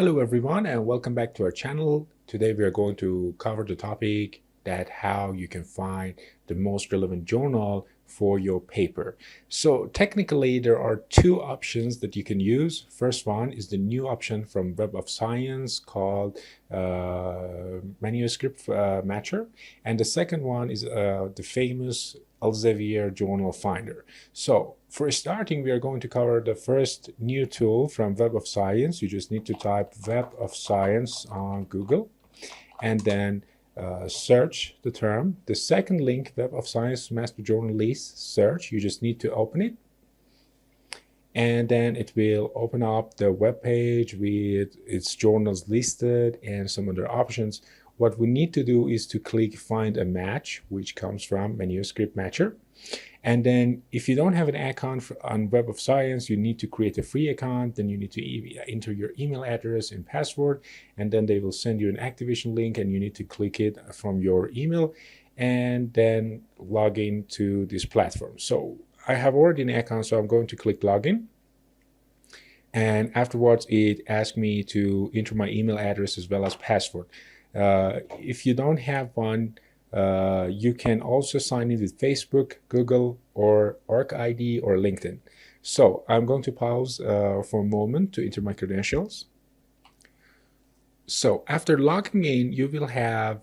Hello everyone and welcome back to our channel. Today we are going to cover the topic that how you can find the most relevant journal for your paper. So technically there are two options that you can use. First one is the new option from Web of Science called Manuscript Matcher, and the second one is the famous Elsevier Journal Finder. So for starting, we are going to cover the first new tool from Web of Science. You just need to type Web of Science on Google and then search the term. The second link, Web of Science Master Journal List search, you just need to open it. And then it will open up the web page with its journals listed and some other options. What we need to do is to click Find a Match, which comes from Manuscript Matcher. And then if you don't have an account on Web of Science, you need to create a free account. Then you need to enter your email address and password, and then they will send you an activation link and you need to click it from your email and then log in to this platform. So I have already an account, so I'm going to click login. And afterwards, it asks me to enter my email address as well as password. If you don't have one, you can also sign in with Facebook, Google, or ArcID or LinkedIn. So I'm going to pause for a moment to enter my credentials. So after logging in, you will have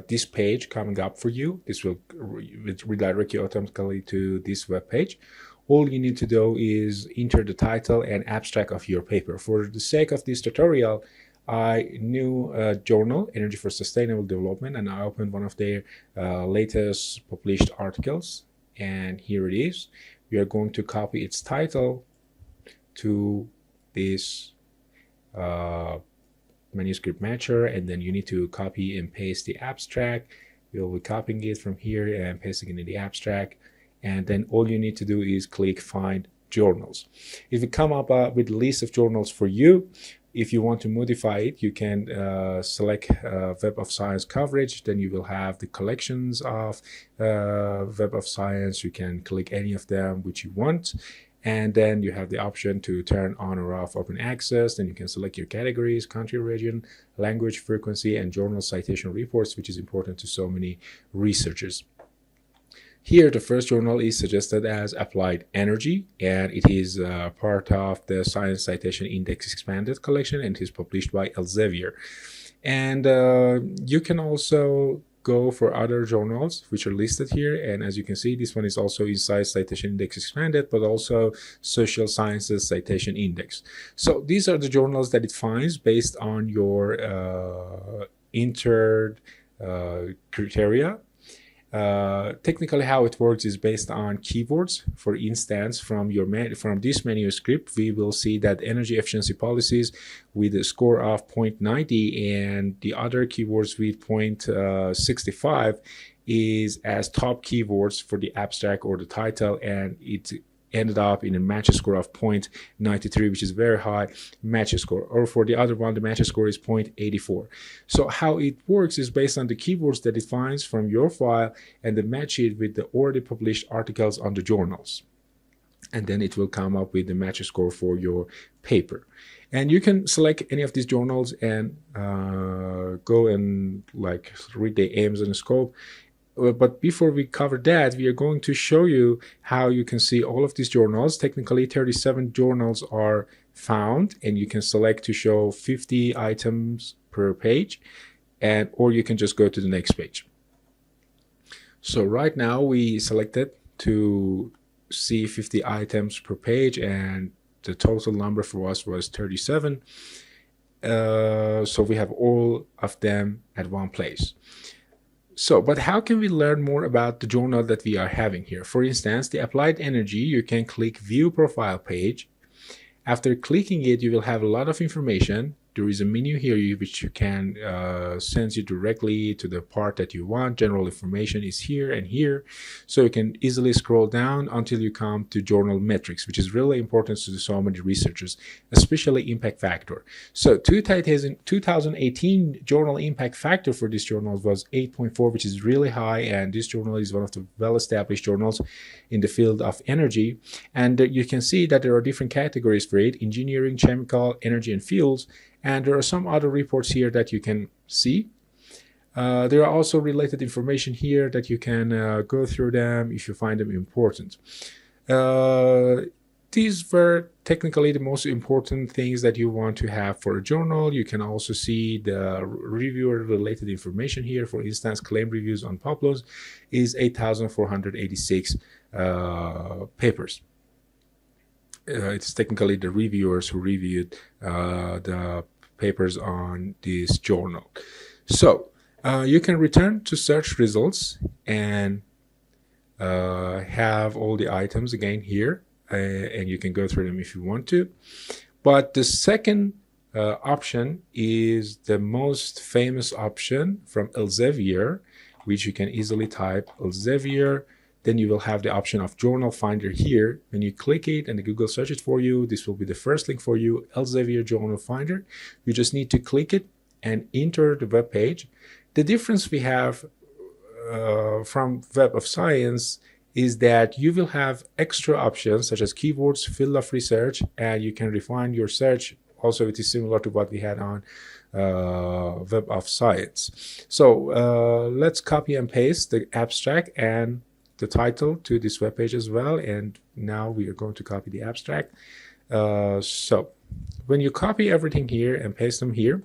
this page coming up for you. This will redirect you automatically to this web page. All you need to do is enter the title and abstract of your paper. For the sake of this tutorial, I knew a journal, Energy for Sustainable Development, and I opened one of their latest published articles, and here it is. We are going to copy its title to this Manuscript Matcher, and then you need to copy and paste the abstract. You'll be copying it from here and pasting it in the abstract, and then all you need to do is click Find Journals. It will come up with a list of journals for you. If you want to modify it, you can select Web of Science coverage. Then you will have the collections of Web of Science. You can click any of them which you want. And then you have the option to turn on or off open access. Then you can select your categories, country, region, language, frequency, and journal citation reports, which is important to so many researchers. Here, the first journal is suggested as Applied Energy, and it is part of the Science Citation Index Expanded collection, and it is published by Elsevier. And you can also go for other journals which are listed here, and as you can see, this one is also in Science Citation Index Expanded, but also Social Sciences Citation Index. So these are the journals that it finds based on your entered criteria. Technically, how it works is based on keywords. For instance, from this manuscript, we will see that energy efficiency policies with a score of 0.90 and the other keywords with 0.65 is as top keywords for the abstract or the title, and it ended up in a match score of 0.93, which is very high match score. Or for the other one, the match score is 0.84. So how it works is based on the keywords that it finds from your file and then match it with the already published articles on the journals. And then it will come up with the match score for your paper. And you can select any of these journals and go and read the aims and the scope. But before we cover that, we are going to show you how you can see all of these journals. Technically, 37 journals are found, and you can select to show 50 items per page, or you can just go to the next page. So right now, we selected to see 50 items per page, and the total number for us was 37. So we have all of them at one place. So, but how can we learn more about the journal that we are having here? For instance, the Applied Energy, you can click View Profile page. After clicking it, you will have a lot of information. there is a menu here which you can send you directly to the part that you want. General information is here and here, so you can easily scroll down until you come to journal metrics, which is really important to so many researchers, especially impact factor. So 2018 journal impact factor for this journal was 8.4, which is really high, and this journal is one of the well-established journals in the field of energy. And you can see that there are different categories for it: engineering, chemical, energy, and fuels. And there are some other reports here that you can see. There are also related information here that you can go through them if you find them important. These were technically the most important things that you want to have for a journal. You can also see the reviewer related information here. For instance, claim reviews on PubPlus is 8,486 papers. It's technically the reviewers who reviewed the papers on this journal. So you can return to search results and have all the items again here, and you can go through them if you want to. But the second option is the most famous option from Elsevier, which you can easily type Elsevier. Then you will have the option of Journal Finder here. When you click it and the Google search it for you, this will be the first link for you, Elsevier Journal Finder. You just need to click it and enter the web page. The difference we have from Web of Science is that you will have extra options such as keywords, field of research, and you can refine your search. Also, it is similar to what we had on Web of Science. So let's copy and paste the abstract and the title to this web page as well. And now we are going to copy the abstract. So when you copy everything here and paste them here,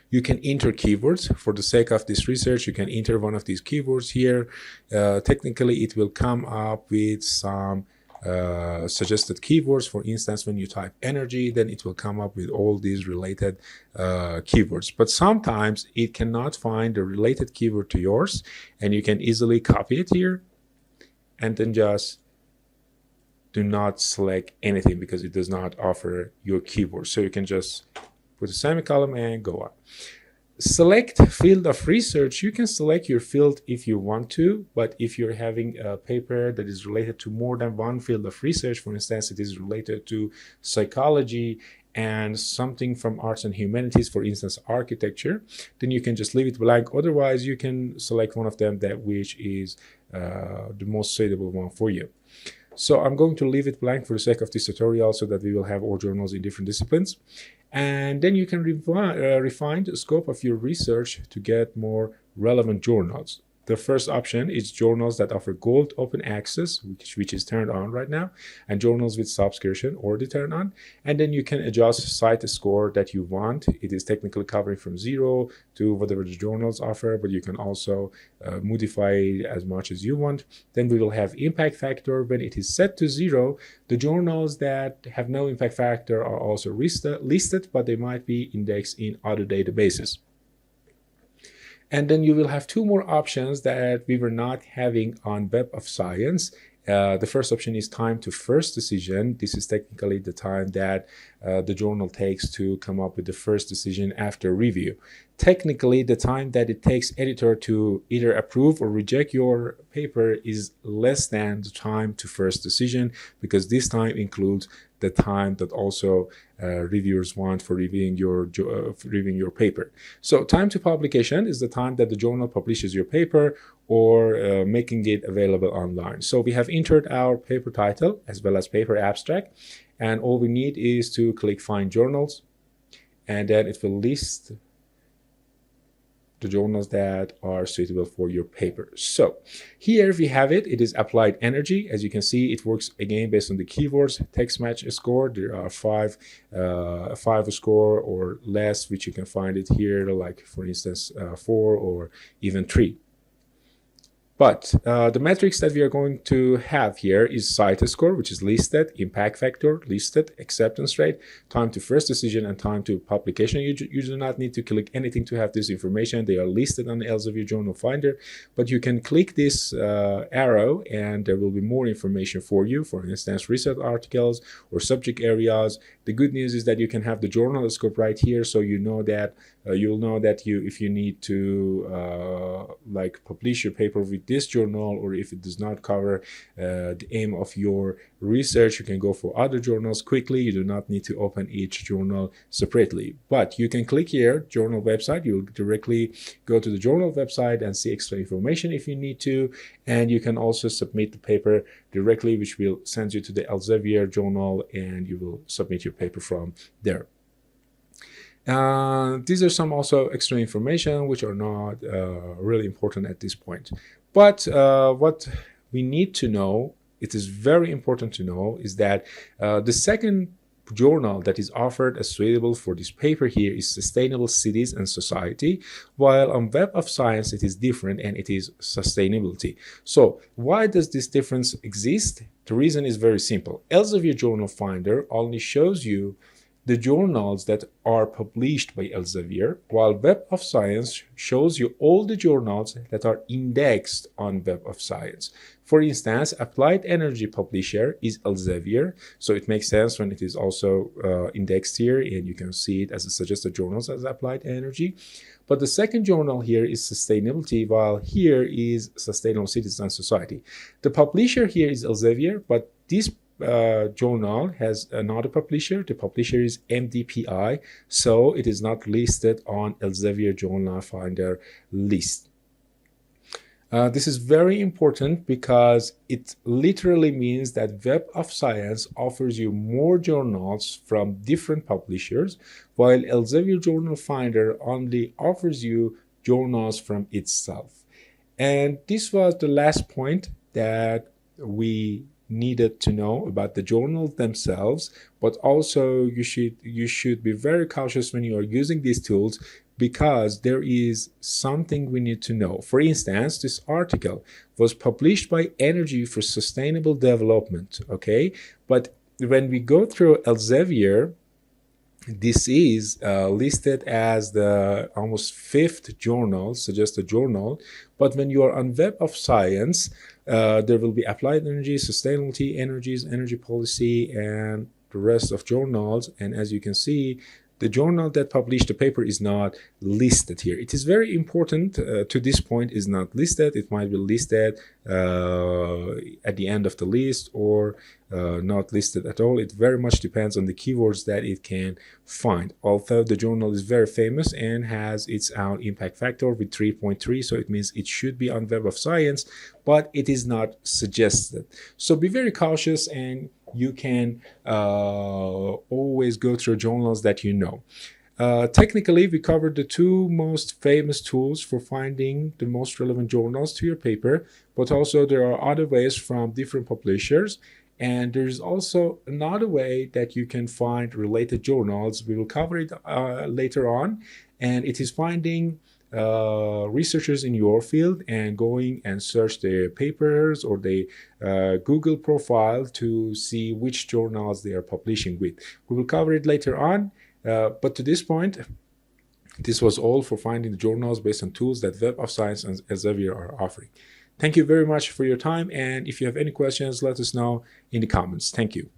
you can enter keywords. For the sake of this research, you can enter one of these keywords here. Technically, it will come up with some suggested keywords. For instance, when you type energy, then it will come up with all these related keywords. But sometimes it cannot find the related keyword to yours, and you can easily copy it here and then just do not select anything because it does not offer your keyword. So you can just put a semicolon and go on. Select field of research. You can select your field if you want to, but if you're having a paper that is related to more than one field of research, for instance, it is related to psychology and something from arts and humanities, for instance, architecture, then you can just leave it blank. Otherwise, you can select one of them that which is the most suitable one for you. So I'm going to leave it blank for the sake of this tutorial so that we will have all journals in different disciplines. And then you can refine the scope of your research to get more relevant journals. The first option is journals that offer gold open access, which is turned on right now, and journals with subscription already turned on. And then you can adjust cite score that you want. It is technically covering from 0 to whatever the journals offer, but you can also modify it as much as you want. Then we will have impact factor. When it is set to 0, the journals that have no impact factor are also listed, but they might be indexed in other databases. And then you will have two more options that we were not having on Web of Science. The first option is time to first decision. This is technically the time that the journal takes to come up with the first decision after review. Technically, the time that it takes editor to either approve or reject your paper is less than the time to first decision, because this time includes the time that also reviewers want for reviewing your paper. So time to publication is the time that the journal publishes your paper or making it available online. So we have entered our paper title as well as paper abstract, and all we need is to click Find Journals, and then it will list the journals that are suitable for your paper. So here we have it. It is applied energy. As you can see, it works again based on the keywords. Text match score. There are five score or less, which you can find it here, like for instance 4 or even 3. But the metrics that we are going to have here is site score, which is listed, impact factor, listed, acceptance rate, time to first decision, and time to publication. You do not need to click anything to have this information. They are listed on the Elsevier Journal Finder, but you can click this arrow and there will be more information for you. For instance, research articles or subject areas. The good news is that you can have the journal scope right here, so you know that you'll know that if you need to like publish your paper with this journal, or if it does not cover the aim of your research, you can go for other journals quickly. You do not need to open each journal separately, but you can click here, journal website. You'll directly go to the journal website and see extra information if you need to, and you can also submit the paper directly, which will send you to the Elsevier journal, and you will submit your paper from there. These are some also extra information which are not really important at this point. But what we need to know, it is very important to know, is that the second journal that is offered as suitable for this paper here is Sustainable Cities and Society, while on Web of Science it is different and it is Sustainability. So why does this difference exist? The reason is very simple. Elsevier Journal Finder only shows you the journals that are published by Elsevier, while Web of Science shows you all the journals that are indexed on Web of Science. For instance, Applied Energy publisher is Elsevier, so it makes sense when it is also indexed here, and you can see it as a suggested journals as Applied Energy. But the second journal here is Sustainability, while here is Sustainable Cities and Society. The publisher here is Elsevier, but this journal has another publisher. The publisher is MDPI, so it is not listed on Elsevier Journal Finder list. This is very important because it literally means that Web of Science offers you more journals from different publishers, while Elsevier Journal Finder only offers you journals from itself. And this was the last point that we needed to know about the journals themselves, but also you should be very cautious when you are using these tools, because there is something we need to know. For instance, this article was published by Energy for Sustainable Development, okay? But when we go through Elsevier, this is listed as the almost fifth journal, suggested journal. But when you are on Web of Science, there will be Applied Energy, Sustainability, Energies, Energy Policy, and the rest of journals. And as you can see, the journal that published the paper is not listed here. It is very important to this point is not listed. It might be listed at the end of the list or not listed at all. It very much depends on the keywords that it can find. Although the journal is very famous and has its own impact factor with 3.3, so it means it should be on Web of Science, but it is not suggested. So be very cautious, and you can always go through journals that you know. Technically, we covered the two most famous tools for finding the most relevant journals to your paper, but also there are other ways from different publishers. And there's also another way that you can find related journals. We will cover it later on, and it is finding researchers in your field and going and search their papers or the Google profile to see which journals they are publishing with. We will cover it later on, but to this point, this was all for finding the journals based on tools that Web of Science and Elsevier are offering. Thank you very much for your time, and if you have any questions, let us know in the comments. Thank you.